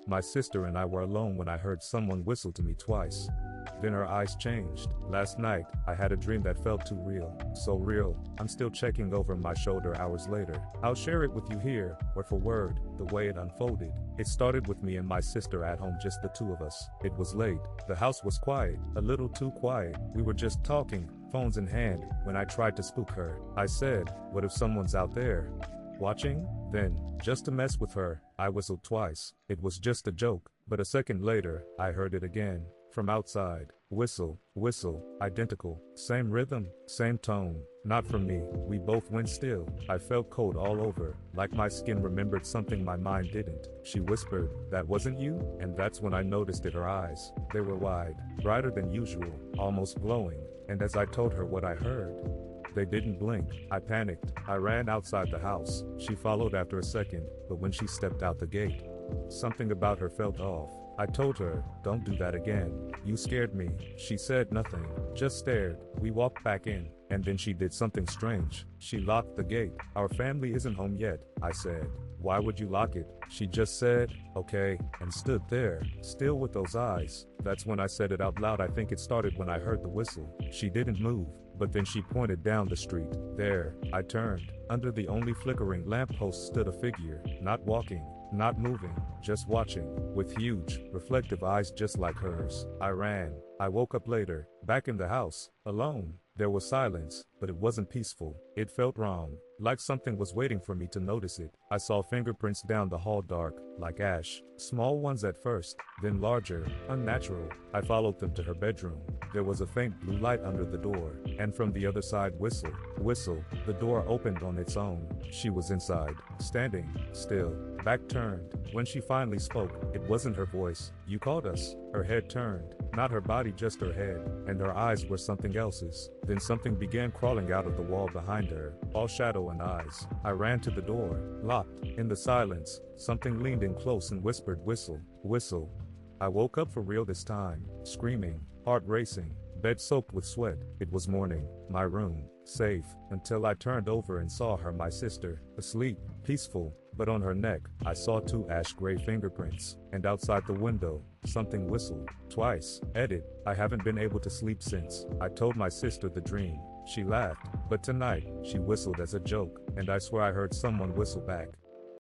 My sister and I were alone when I heard someone whistle to me twice. Then her eyes changed. Last night, I had a dream that felt too real. So real, I'm still checking over my shoulder hours later. I'll share it with you here, word for word, the way it unfolded. It started with me and my sister at home, just the two of us. It was late. The house was quiet, a little too quiet. We were just talking, phones in hand, when I tried to spook her. I said, "What if someone's out there watching?" Then, just to mess with her, I whistled twice. It was just a joke, but a second later, I heard it again. From outside, whistle, whistle, identical, same rhythm, same tone. Not from me. We both went still. I felt cold all over, like my skin remembered something my mind didn't. She whispered, "That wasn't you?" And that's when I noticed it. Her eyes, they were wide, brighter than usual, almost glowing. And as I told her what I heard, they didn't blink. I panicked. I ran outside the house. She followed after a second, but when she stepped out the gate, something about her felt off. I told her, "Don't do that again. You scared me." She said nothing, just stared. We walked back in, and then she did something strange. She locked the gate. "Our family isn't home yet," I said. "Why would you lock it?" She just said, "Okay," and stood there, still with those eyes. That's when I said it out loud. "I think it started when I heard the whistle." She didn't move, but then she pointed down the street. There, I turned. Under the only flickering lamppost stood a figure, not walking, not moving, just watching, with huge, reflective eyes just like hers. I ran. I woke up later, back in the house, alone. There was silence, but it wasn't peaceful. It felt wrong, like something was waiting for me to notice it. I saw fingerprints down the hall, dark, like ash. Small ones at first, then larger, unnatural. I followed them to her bedroom. There was a faint blue light under the door, and from the other side, whistle, whistle. The door opened on its own. She was inside, standing, still, back turned. When she finally spoke, it wasn't her voice. "You called us." Her head turned, not her body, just her head, and her eyes were something else's. Then something began crawling out of the wall behind her, all shadow and eyes. I ran to the door, locked. In the silence, something leaned in close and whispered, "Whistle, whistle." I woke up for real this time, screaming, heart racing, bed soaked with sweat. It was morning, my room, safe, until I turned over and saw her, my sister, asleep, peaceful, but on her neck, I saw 2 ash-gray fingerprints, and outside the window, something whistled, twice. Edit, I haven't been able to sleep since. I told my sister the dream. She laughed, but tonight, she whistled as a joke, and I swear I heard someone whistle back.